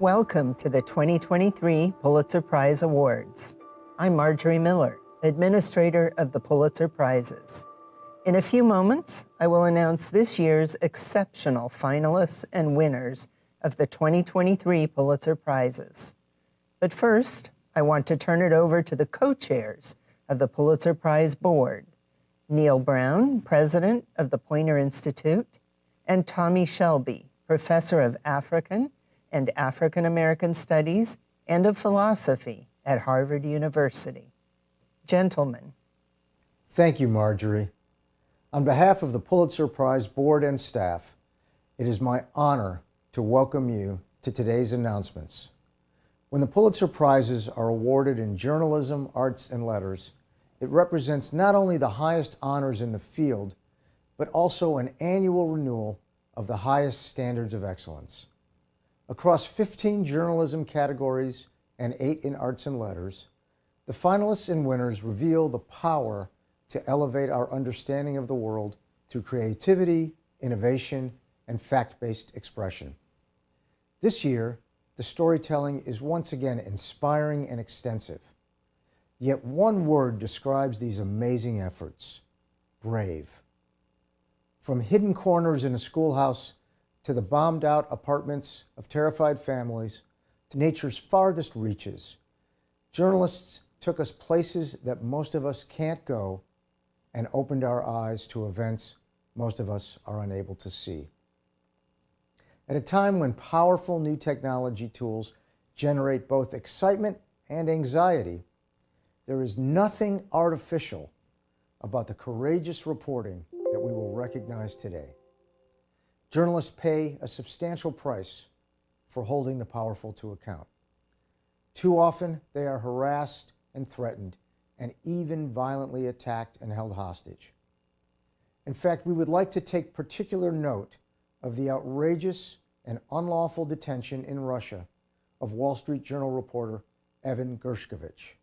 Welcome to the 2023 Pulitzer Prize Awards. I'm Marjorie Miller, Administrator of the Pulitzer Prizes. In a few moments, I will announce this year's exceptional finalists and winners of the 2023 Pulitzer Prizes. But first, I want to turn it over to the co-chairs of the Pulitzer Prize Board, Neil Brown, President of the Poynter Institute, and Tommy Shelby, Professor of African and African American Studies and of Philosophy at Harvard University. Gentlemen. Thank you, Marjorie. On behalf of the Pulitzer Prize Board and staff, it is my honor to welcome you to today's announcements. When the Pulitzer Prizes are awarded in journalism, arts, and letters, it represents not only the highest honors in the field, but also an annual renewal of the highest standards of excellence. Across 15 journalism categories and 8 in arts and letters, the finalists and winners reveal the power to elevate our understanding of the world through creativity, innovation, and fact-based expression. This year, the storytelling is once again inspiring and extensive. Yet one word describes these amazing efforts: brave. From hidden corners in a schoolhouse to the bombed-out apartments of terrified families, to nature's farthest reaches, journalists took us places that most of us can't go and opened our eyes to events most of us are unable to see. At a time when powerful new technology tools generate both excitement and anxiety, there is nothing artificial about the courageous reporting that we will recognize today. Journalists pay a substantial price for holding the powerful to account. Too often, they are harassed and threatened, and even violently attacked and held hostage. In fact, we would like to take particular note of the outrageous and unlawful detention in Russia of Wall Street Journal reporter Evan Gershkovich.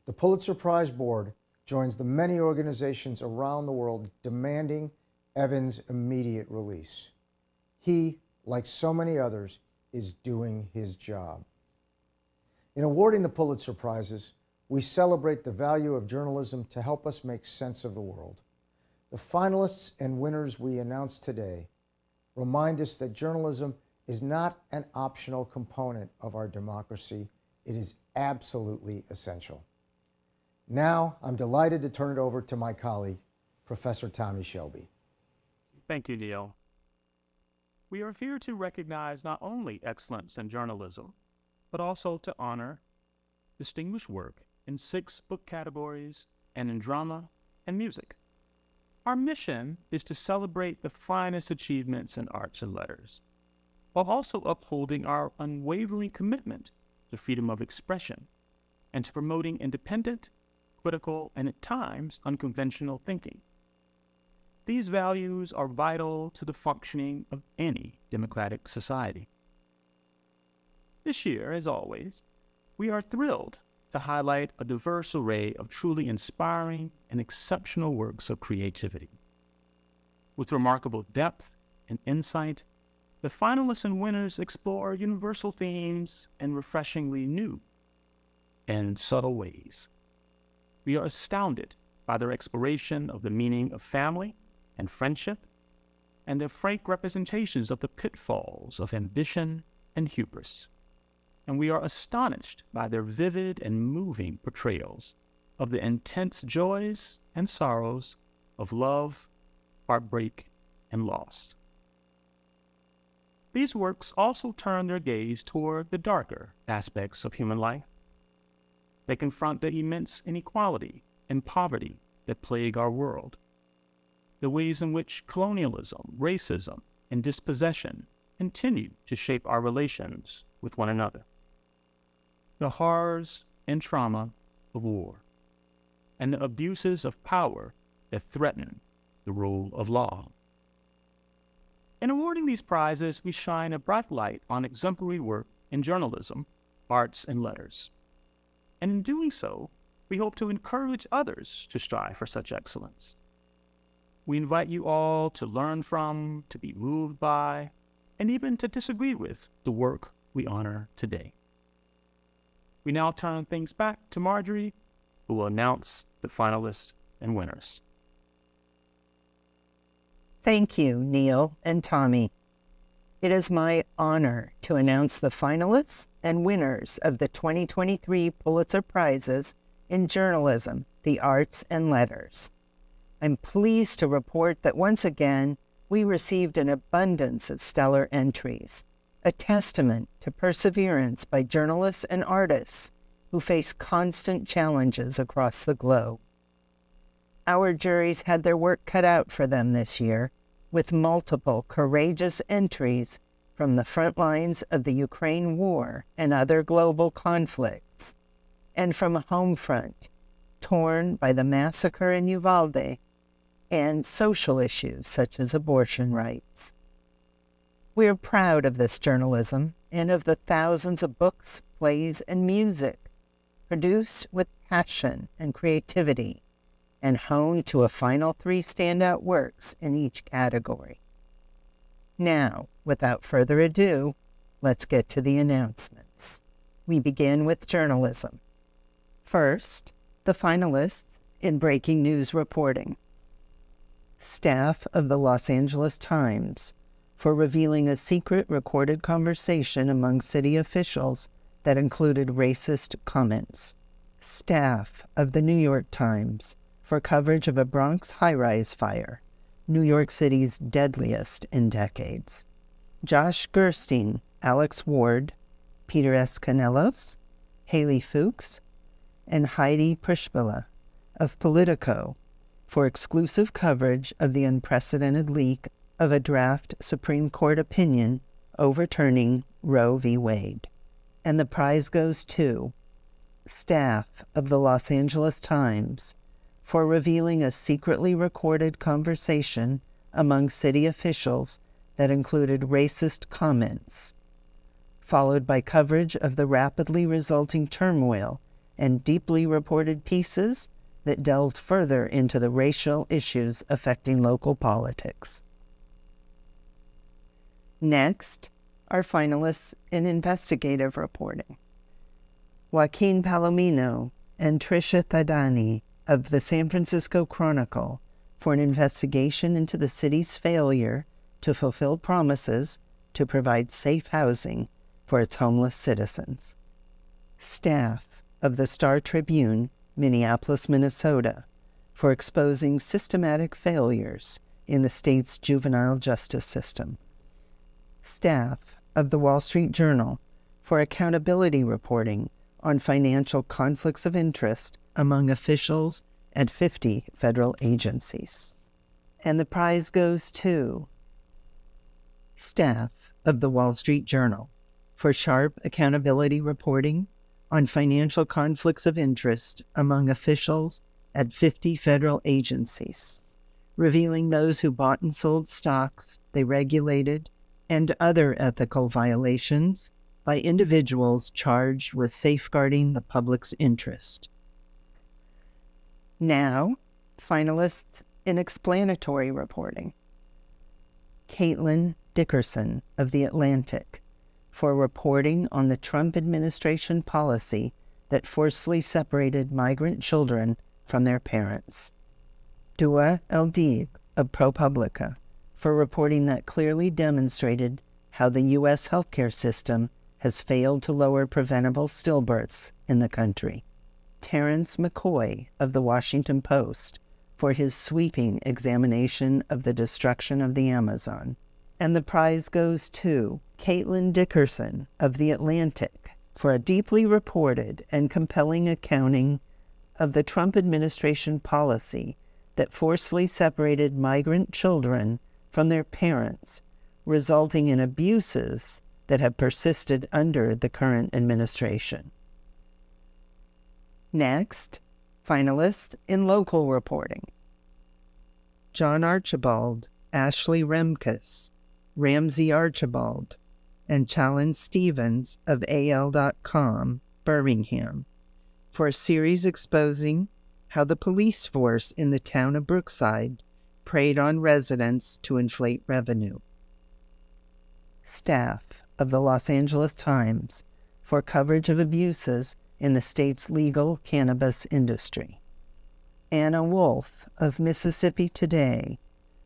The Pulitzer Prize Board joins the many organizations around the world demanding Evan's immediate release. He, like so many others, is doing his job. In awarding the Pulitzer Prizes, we celebrate the value of journalism to help us make sense of the world. The finalists and winners we announce today remind us that journalism is not an optional component of our democracy. It is absolutely essential. Now, I'm delighted to turn it over to my colleague, Professor Tommy Shelby. Thank you, Neil. We are here to recognize not only excellence in journalism, but also to honor distinguished work in 6 book categories and in drama and music. Our mission is to celebrate the finest achievements in arts and letters, while also upholding our unwavering commitment to freedom of expression and to promoting independent, critical, and at times unconventional thinking. These values are vital to the functioning of any democratic society. This year, as always, we are thrilled to highlight a diverse array of truly inspiring and exceptional works of creativity. With remarkable depth and insight, the finalists and winners explore universal themes in refreshingly new and subtle ways. We are astounded by their exploration of the meaning of family and friendship, and their frank representations of the pitfalls of ambition and hubris. And we are astonished by their vivid and moving portrayals of the intense joys and sorrows of love, heartbreak, and loss. These works also turn their gaze toward the darker aspects of human life. They confront the immense inequality and poverty that plague our world, the ways in which colonialism, racism, and dispossession continue to shape our relations with one another, the horrors and trauma of war, and the abuses of power that threaten the rule of law. In awarding these prizes, we shine a bright light on exemplary work in journalism, arts, and letters. And in doing so, we hope to encourage others to strive for such excellence. We invite you all to learn from, to be moved by, and even to disagree with the work we honor today. We now turn things back to Marjorie, who will announce the finalists and winners. Thank you, Neil and Tommy. It is my honor to announce the finalists and winners of the 2023 Pulitzer Prizes in Journalism, the Arts, and Letters. I'm pleased to report that once again, we received an abundance of stellar entries, a testament to perseverance by journalists and artists who face constant challenges across the globe. Our juries had their work cut out for them this year, with multiple courageous entries from the front lines of the Ukraine war and other global conflicts, and from a home front torn by the massacre in Uvalde and social issues such as abortion rights. We are proud of this journalism and of the thousands of books, plays, and music produced with passion and creativity and honed to a final 3 standout works in each category. Now, without further ado, let's get to the announcements. We begin with journalism. First, the finalists in breaking news reporting. Staff of the Los Angeles Times for revealing a secret recorded conversation among city officials that included racist comments. Staff of the New York Times for coverage of a Bronx high-rise fire, New York City's deadliest in decades. Josh Gerstein, Alex Ward, Peter S. Canelos, Haley Fuchs, and Heidi Prishbila of Politico for exclusive coverage of the unprecedented leak of a draft Supreme Court opinion overturning Roe v. Wade. And the prize goes to staff of the Los Angeles Times for revealing a secretly recorded conversation among city officials that included racist comments, followed by coverage of the rapidly resulting turmoil and deeply reported pieces that delved further into the racial issues affecting local politics. Next, our finalists in investigative reporting. Joaquin Palomino and Tricia Thadani of the San Francisco Chronicle for an investigation into the city's failure to fulfill promises to provide safe housing for its homeless citizens. Staff of the Star Tribune, Minneapolis, Minnesota, for exposing systematic failures in the state's juvenile justice system. Staff of the Wall Street Journal for accountability reporting on financial conflicts of interest among officials at 50 federal agencies. And the prize goes to staff of the Wall Street Journal for sharp accountability reporting on financial conflicts of interest among officials at 50 federal agencies, revealing those who bought and sold stocks they regulated and other ethical violations by individuals charged with safeguarding the public's interest. Now, finalists in explanatory reporting. Caitlin Dickerson of The Atlantic for reporting on the Trump administration policy that forcefully separated migrant children from their parents. Dua El-Deeb of ProPublica for reporting that clearly demonstrated how the U.S. healthcare system has failed to lower preventable stillbirths in the country. Terrence McCoy of The Washington Post for his sweeping examination of the destruction of the Amazon. And the prize goes to Caitlin Dickerson of The Atlantic for a deeply reported and compelling accounting of the Trump administration policy that forcefully separated migrant children from their parents, resulting in abuses that have persisted under the current administration. Next, finalists in local reporting. John Archibald, Ashley Remkus, Ramsey Archibald, and Challen Stevens of AL.com, Birmingham, for a series exposing how the police force in the town of Brookside preyed on residents to inflate revenue. Staff of the Los Angeles Times for coverage of abuses in the state's legal cannabis industry. Anna Wolf of Mississippi Today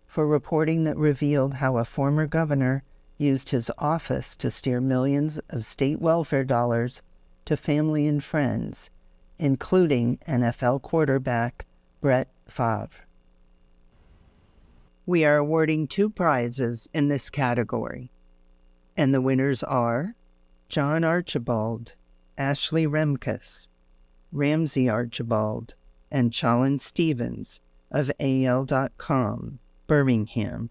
for reporting that revealed how a former governor used his office to steer millions of state welfare dollars to family and friends, including NFL quarterback Brett Favre. We are awarding 2 prizes in this category, and the winners are John Archibald, Ashley Remkus, Ramsey Archibald, and Challen Stevens of AL.com, Birmingham,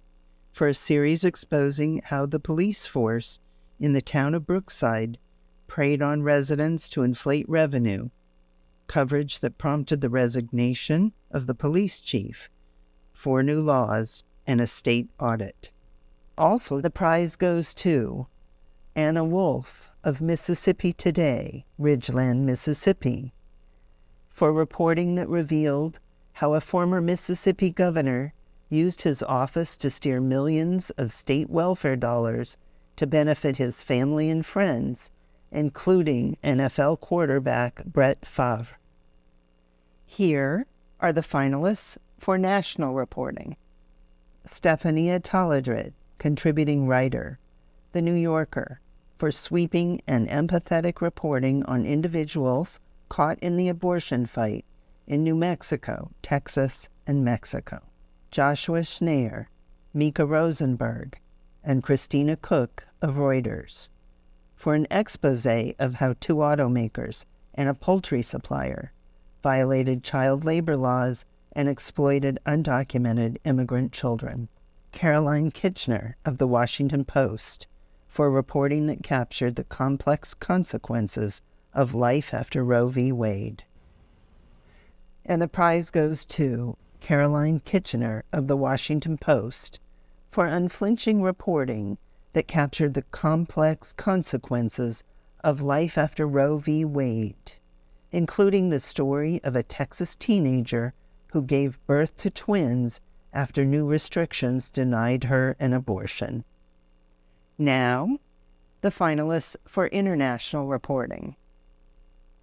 for a series exposing how the police force in the town of Brookside preyed on residents to inflate revenue, coverage that prompted the resignation of the police chief, 4 new laws, and a state audit. Also, the prize goes to Anna Wolf of Mississippi Today, Ridgeland, Mississippi, for reporting that revealed how a former Mississippi governor used his office to steer millions of state welfare dollars to benefit his family and friends, including NFL quarterback Brett Favre. Here are the finalists for national reporting. Stephania Taladrid, contributing writer, The New Yorker, for sweeping and empathetic reporting on individuals caught in the abortion fight in New Mexico, Texas, and Mexico. Joshua Schneier, Mika Rosenberg, and Christina Cook of Reuters, for an expose of how 2 automakers and a poultry supplier violated child labor laws and exploited undocumented immigrant children. Caroline Kitchener of The Washington Post, for reporting that captured the complex consequences of life after Roe v. Wade. And the prize goes to Caroline Kitchener of The Washington Post for unflinching reporting that captured the complex consequences of life after Roe v. Wade, including the story of a Texas teenager who gave birth to twins after new restrictions denied her an abortion. Now, the finalists for international reporting.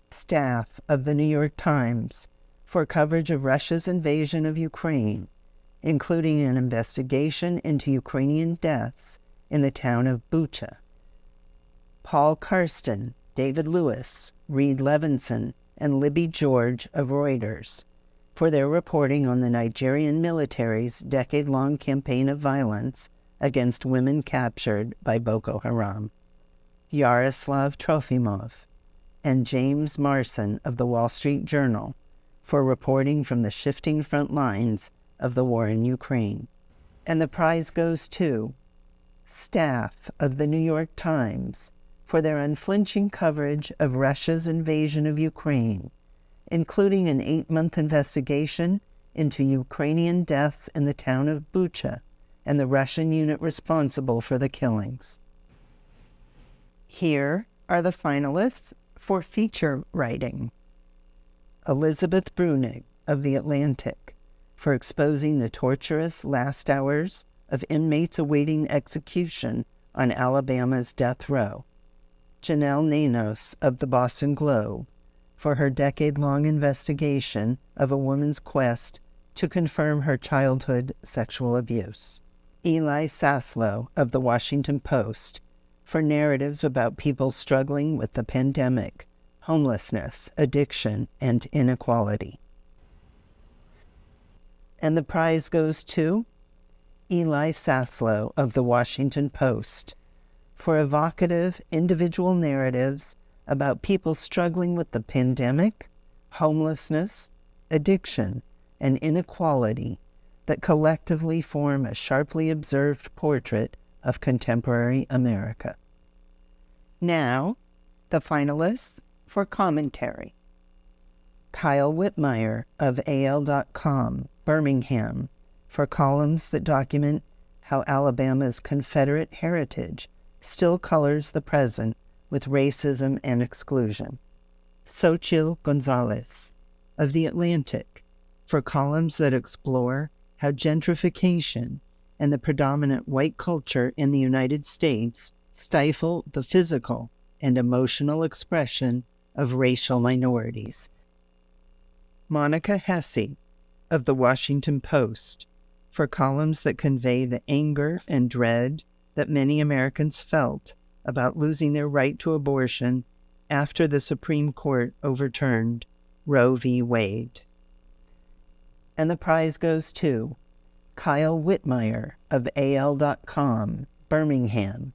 Staff of the New York Times for coverage of Russia's invasion of Ukraine, including an investigation into Ukrainian deaths in the town of Bucha. Paul Karsten, David Lewis, Reed Levinson, and Libby George of Reuters, for their reporting on the Nigerian military's decade-long campaign of violence against women captured by Boko Haram. Yaroslav Trofimov and James Marson of the Wall Street Journal for reporting from the shifting front lines of the war in Ukraine. And the prize goes to staff of the New York Times for their unflinching coverage of Russia's invasion of Ukraine, including an 8-month investigation into Ukrainian deaths in the town of Bucha and the Russian unit responsible for the killings. Here are the finalists for feature writing. Elizabeth Brunig of The Atlantic for exposing the torturous last hours of inmates awaiting execution on Alabama's death row. Janelle Nanos of The Boston Globe for her decade-long investigation of a woman's quest to confirm her childhood sexual abuse. Eli Saslow of The Washington Post for narratives about people struggling with the pandemic, homelessness, addiction, and inequality. And the prize goes to Eli Saslow of The Washington Post for evocative individual narratives about people struggling with the pandemic, homelessness, addiction, and inequality that collectively form a sharply observed portrait of contemporary America. Now, the finalists for commentary. Kyle Whitmire of AL.com, Birmingham, for columns that document how Alabama's Confederate heritage still colors the present with racism and exclusion. Xochitl Gonzalez of The Atlantic, for columns that explore how gentrification and the predominant white culture in the United States stifle the physical and emotional expression of racial minorities. Monica Hesse of the Washington Post, for columns that convey the anger and dread that many Americans felt about losing their right to abortion after the Supreme Court overturned Roe v. Wade. And the prize goes to Kyle Whitmire of AL.com, Birmingham,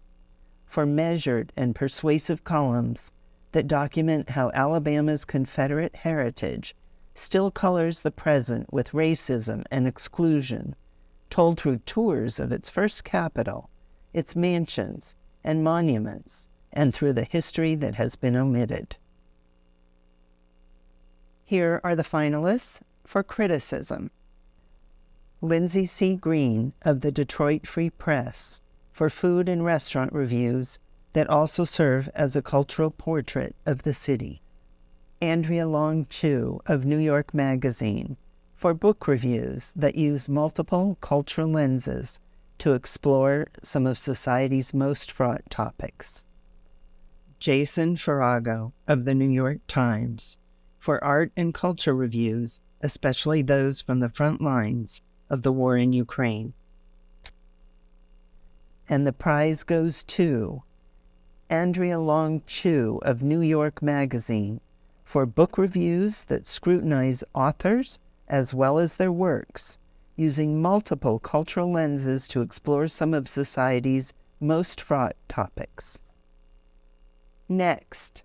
for measured and persuasive columns that document how Alabama's Confederate heritage still colors the present with racism and exclusion, told through tours of its first capital, its mansions and monuments, and through the history that has been omitted. Here are the finalists for criticism. Lindsay C. Green of the Detroit Free Press, for food and restaurant reviews that also serve as a cultural portrait of the city. Andrea Long Chu of New York Magazine, for book reviews that use multiple cultural lenses to explore some of society's most fraught topics. Jason Farago of the New York Times, for art and culture reviews, especially those from the front lines of the war in Ukraine. And the prize goes to Andrea Long Chu of New York Magazine, for book reviews that scrutinize authors as well as their works, using multiple cultural lenses to explore some of society's most fraught topics. Next,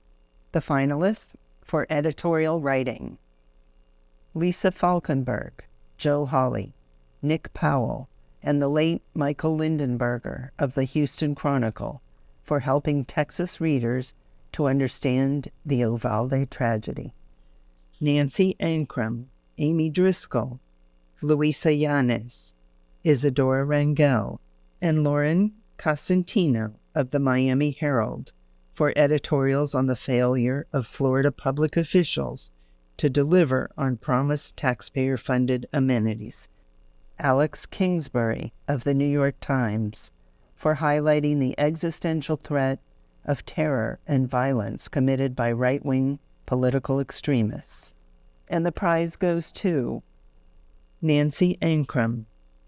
the finalists for editorial writing. Lisa Falkenberg, Joe Hawley, Nick Powell, and the late Michael Lindenberger of the Houston Chronicle, for helping Texas readers to understand the Uvalde tragedy. Nancy Ankrum, Amy Driscoll, Luisa Yanes, Isadora Rangel, and Lauren Costantino of the Miami Herald, for editorials on the failure of Florida public officials to deliver on promised taxpayer-funded amenities. Alex Kingsbury of the New York Times, for highlighting the existential threat of terror and violence committed by right-wing political extremists. And the prize goes to Nancy Ankrum,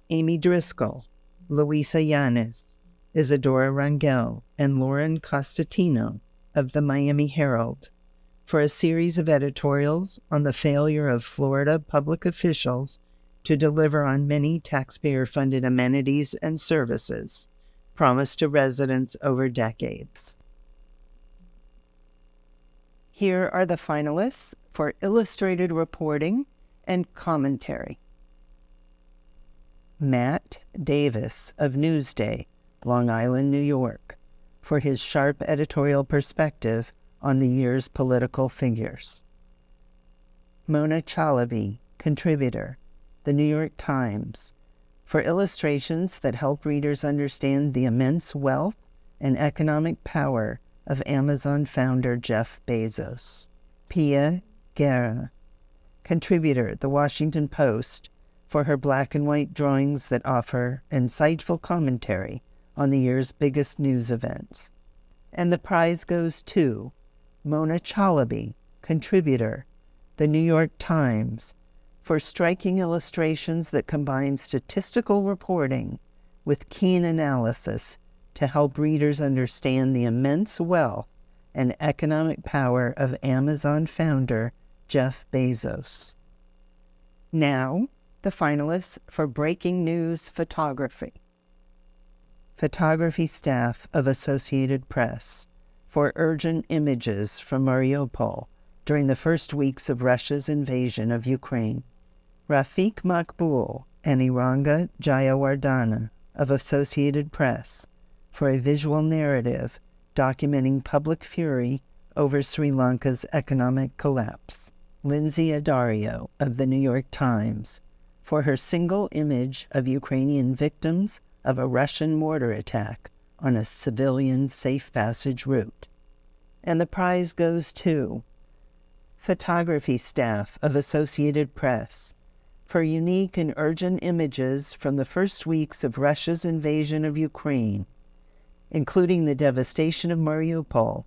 Amy Driscoll, Luisa Yanes, Isadora Rangel, and Lauren Costantino of the Miami Herald, for a series of editorials on the failure of Florida public officials to deliver on many taxpayer-funded amenities and services promised to residents over decades. Here are the finalists for illustrated reporting and commentary. Matt Davis of Newsday, Long Island, New York, for his sharp editorial perspective on the year's political figures. Mona Chalabi, contributor, The New York Times, for illustrations that help readers understand the immense wealth and economic power of Amazon founder Jeff Bezos. Pia Guerra, contributor, The Washington Post, for her black and white drawings that offer insightful commentary on the year's biggest news events. And the prize goes to Mona Chalabi, contributor, The New York Times, for striking illustrations that combine statistical reporting with keen analysis to help readers understand the immense wealth and economic power of Amazon founder Jeff Bezos. Now, the finalists for breaking news photography. Photography staff of Associated Press, for urgent images from Mariupol during the first weeks of Russia's invasion of Ukraine. Rafiq Makbul and Iranga Jayawardena of Associated Press, for a visual narrative documenting public fury over Sri Lanka's economic collapse. Lindsay Addario of the New York Times, for her single image of Ukrainian victims of a Russian mortar attack on a civilian safe passage route. And the prize goes to photography staff of Associated Press, for unique and urgent images from the first weeks of Russia's invasion of Ukraine, including the devastation of Mariupol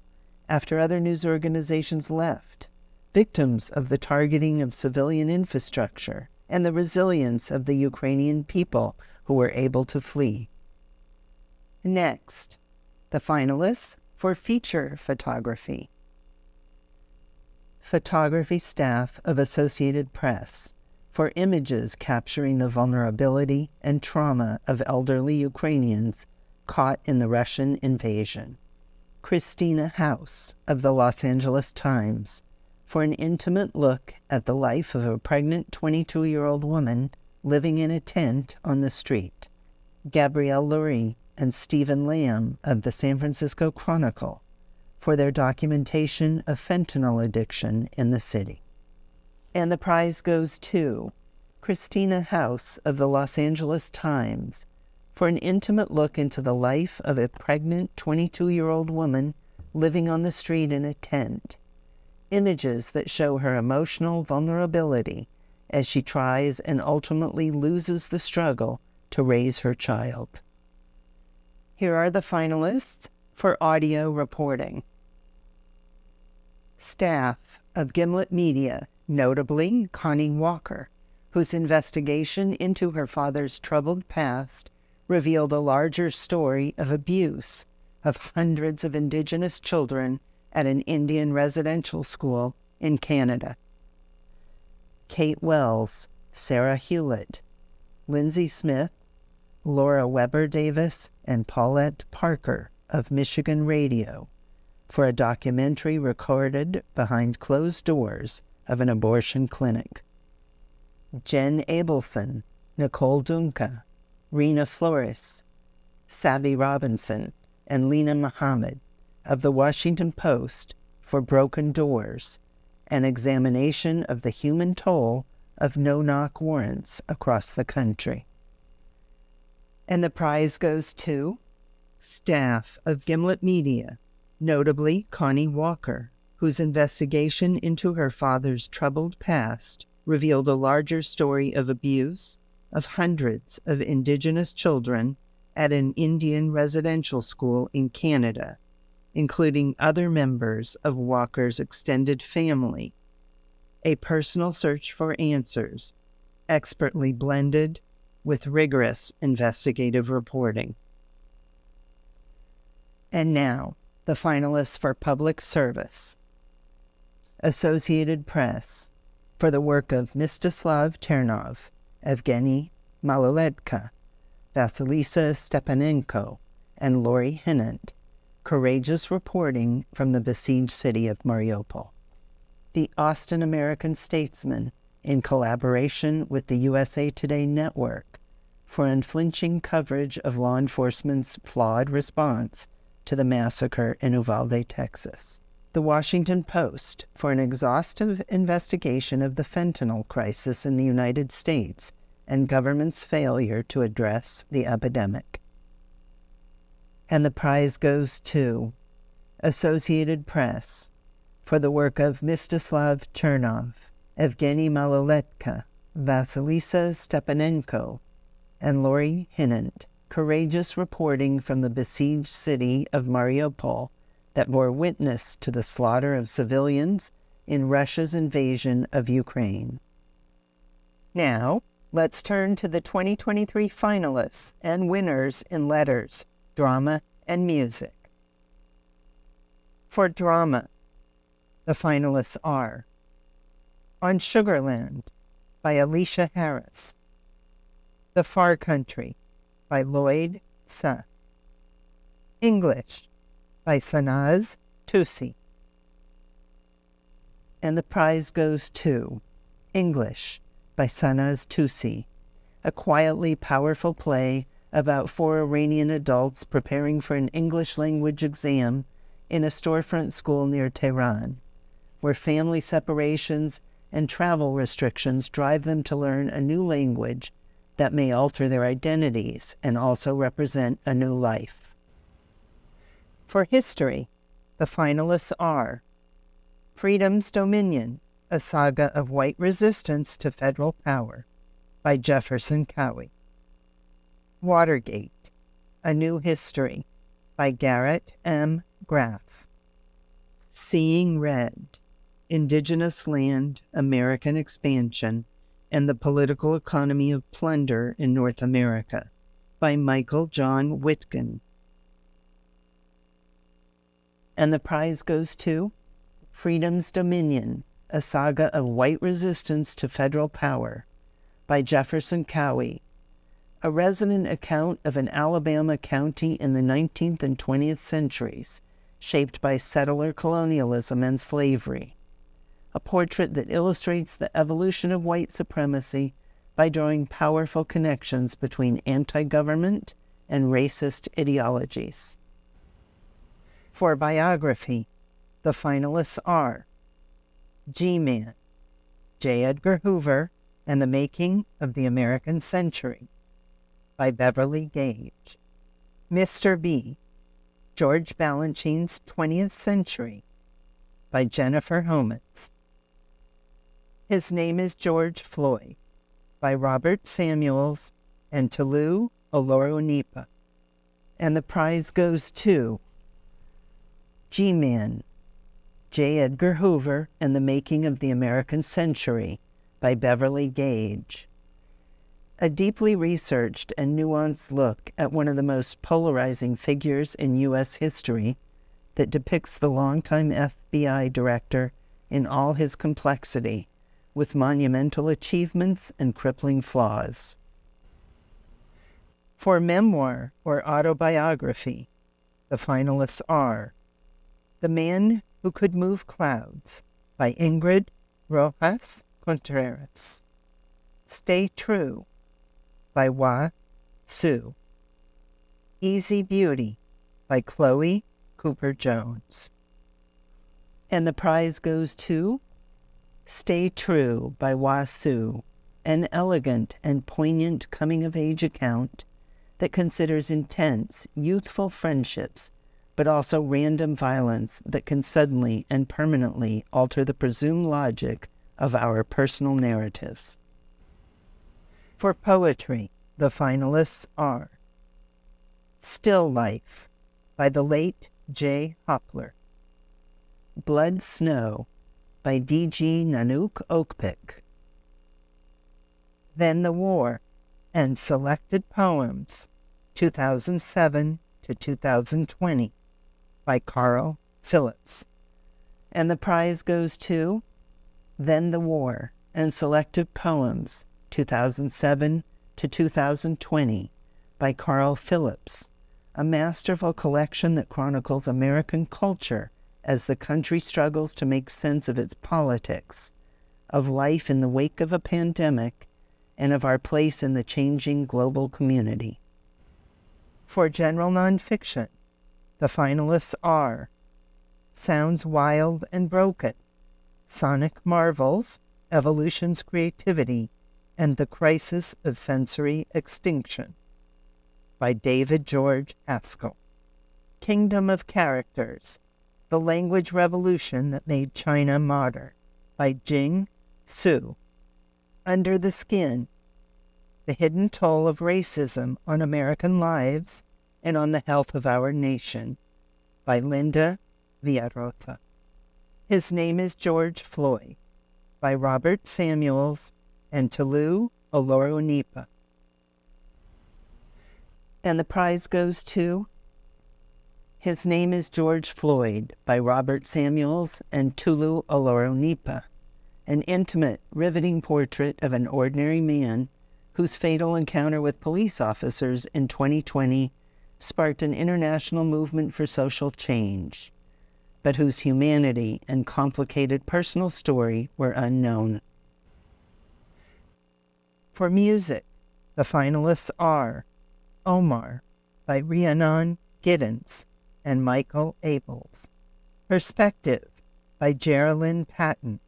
after other news organizations left, victims of the targeting of civilian infrastructure, and the resilience of the Ukrainian people who were able to flee. Next, the finalists for feature photography. Photography staff of Associated Press for images capturing the vulnerability and trauma of elderly Ukrainians caught in the Russian invasion. Christina House of the Los Angeles Times for an intimate look at the life of a pregnant 22-year-old woman living in a tent on the street. Gabrielle Lurie and Stephen Lamb of the San Francisco Chronicle for their documentation of fentanyl addiction in the city. And the prize goes to Christina House of the Los Angeles Times for an intimate look into the life of a pregnant 22-year-old woman living on the street in a tent. Images that show her emotional vulnerability as she tries and ultimately loses the struggle to raise her child. Here are the finalists for audio reporting. Staff of Gimlet Media, notably Connie Walker, whose investigation into her father's troubled past revealed a larger story of abuse of hundreds of Indigenous children at an Indian residential school in Canada. Kate Wells, Sarah Hewlett, Lindsay Smith, Laura Weber Davis, and Paulette Parker of Michigan Radio for a documentary recorded behind closed doors of an abortion clinic. Jen Abelson, Nicole Dunca, Rena Flores, Savvy Robinson, and Lena Muhammad of the Washington Post for Broken Doors, an examination of the human toll of no-knock warrants across the country. And the prize goes to staff of Gimlet Media, notably Connie Walker, whose investigation into her father's troubled past revealed a larger story of abuse of hundreds of Indigenous children at an Indian residential school in Canada, including other members of Walker's extended family. A personal search for answers, expertly blended with rigorous investigative reporting. And now, the finalists for public service. Associated Press for the work of Mstislav Chernov, Evgeny Maloletka, Vasilisa Stepanenko, and Lori Hinnant, courageous reporting from the besieged city of Mariupol. The Austin American Statesman, in collaboration with the USA Today Network, for unflinching coverage of law enforcement's flawed response to the massacre in Uvalde, Texas. The Washington Post, for an exhaustive investigation of the fentanyl crisis in the United States and government's failure to address the epidemic. And the prize goes to Associated Press for the work of Mstislav Chernov, Evgeny Maloletka, Vasilisa Stepanenko, and Lori Hinnant, courageous reporting from the besieged city of Mariupol that bore witness to the slaughter of civilians in Russia's invasion of Ukraine. Now, let's turn to the 2023 finalists and winners in letters, drama, and music. For drama, the finalists are On Sugarland by Alicia Harris, The Far Country by Lloyd Seth, English by Sanaz Tusi. And the prize goes to English by Sanaz Tusi, a quietly powerful play about 4 Iranian adults preparing for an English language exam in a storefront school near Tehran, where family separations and travel restrictions drive them to learn a new language that may alter their identities and also represent a new life. For history, the finalists are Freedom's Dominion, a saga of white resistance to federal power by Jefferson Cowie. Watergate, A New History by Garrett M. Graff. Seeing Red, Indigenous Land, American Expansion, and the Political Economy of Plunder in North America, by Michael John Whitkin. And the prize goes to Freedom's Dominion, a Saga of White Resistance to Federal Power, by Jefferson Cowie, a resonant account of an Alabama county in the 19th and 20th centuries, shaped by settler colonialism and slavery. A portrait that illustrates the evolution of white supremacy by drawing powerful connections between anti-government and racist ideologies. For biography, the finalists are G-Man, J. Edgar Hoover and the Making of the American Century, by Beverly Gage. Mr. B, George Balanchine's 20th Century, by Jennifer Homans. His Name is George Floyd, by Robert Samuels and Tolu Olorunipa. And the prize goes to G-Man, J. Edgar Hoover and the Making of the American Century, by Beverly Gage. A deeply researched and nuanced look at one of the most polarizing figures in U.S. history that depicts the longtime FBI director in all his complexity, with monumental achievements and crippling flaws. For memoir or autobiography, the finalists are The Man Who Could Move Clouds, by Ingrid Rojas Contreras. Stay True, by Wa Su. Easy Beauty, by Chloe Cooper Jones. And the prize goes to Stay True, by Wa Su, an elegant and poignant coming-of-age account that considers intense, youthful friendships, but also random violence that can suddenly and permanently alter the presumed logic of our personal narratives. For poetry, the finalists are Still Life, by the late J. Hopler. Blood Snow, by D.G. Nanook Okpik. Then the War and Selected Poems, 2007 to 2020, by Carl Phillips. And the prize goes to Then the War and Selected Poems, 2007 to 2020, by Carl Phillips, a masterful collection that chronicles American culture as the country struggles to make sense of its politics, of life in the wake of a pandemic, and of our place in the changing global community. For general nonfiction, the finalists are Sounds Wild and Broken, Sonic Marvels, Evolution's Creativity, and the Crisis of Sensory Extinction, by David George Haskell. Kingdom of Characters, The Language Revolution That Made China Modern, by Jing Su. Under the Skin, The Hidden Toll of Racism on American Lives and on the Health of Our Nation, by Linda Villarosa. His Name is George Floyd, by Robert Samuels and Tolu Olorunipa. And the prize goes to His Name is George Floyd, by Robert Samuels and Tolu Olorunipa, an intimate, riveting portrait of an ordinary man whose fatal encounter with police officers in 2020 sparked an international movement for social change, but whose humanity and complicated personal story were unknown. For music, the finalists are Omar, by Rhiannon Giddens and Michael Abels. Perspective, by Geraldine Patton.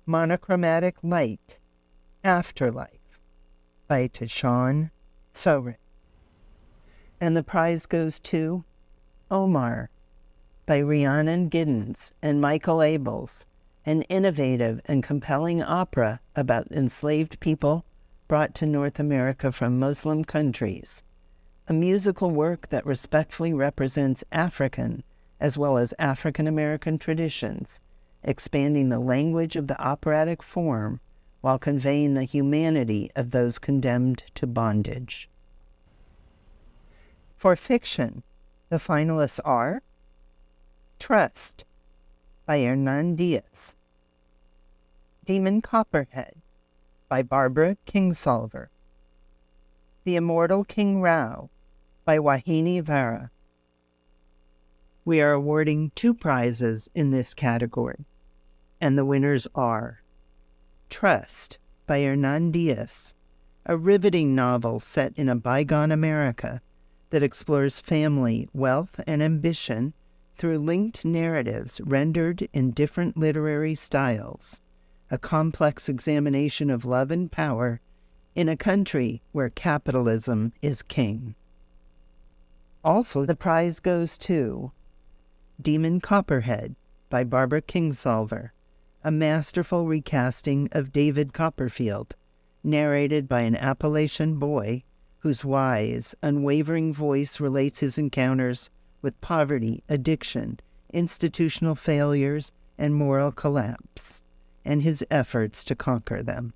Monochromatic Light, Afterlife, by Tashawn Sorin. And the prize goes to Omar, by Rhiannon Giddens and Michael Abels, an innovative and compelling opera about enslaved people brought to North America from Muslim countries, a musical work that respectfully represents African as well as African American traditions, expanding the language of the operatic form while conveying the humanity of those condemned to bondage. For fiction, the finalists are Trust by Hernan Diaz, Demon Copperhead by Barbara Kingsolver, The Immortal King Rao by Wahini Vara. We are awarding 2 prizes in this category, and the winners are Trust by Hernan Diaz, a riveting novel set in a bygone America that explores family, wealth, and ambition through linked narratives rendered in different literary styles, a complex examination of love and power in a country where capitalism is king. Also, the prize goes to Demon Copperhead by Barbara Kingsolver, a masterful recasting of David Copperfield, narrated by an Appalachian boy whose wise, unwavering voice relates his encounters with poverty, addiction, institutional failures, and moral collapse, and his efforts to conquer them.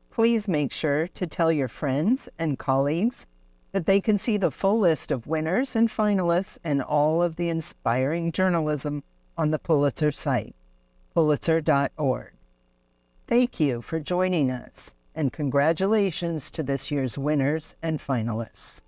Please make sure to tell your friends and colleagues that they can see the full list of winners and finalists and all of the inspiring journalism on the Pulitzer site, pulitzer.org. Thank you for joining us, and congratulations to this year's winners and finalists.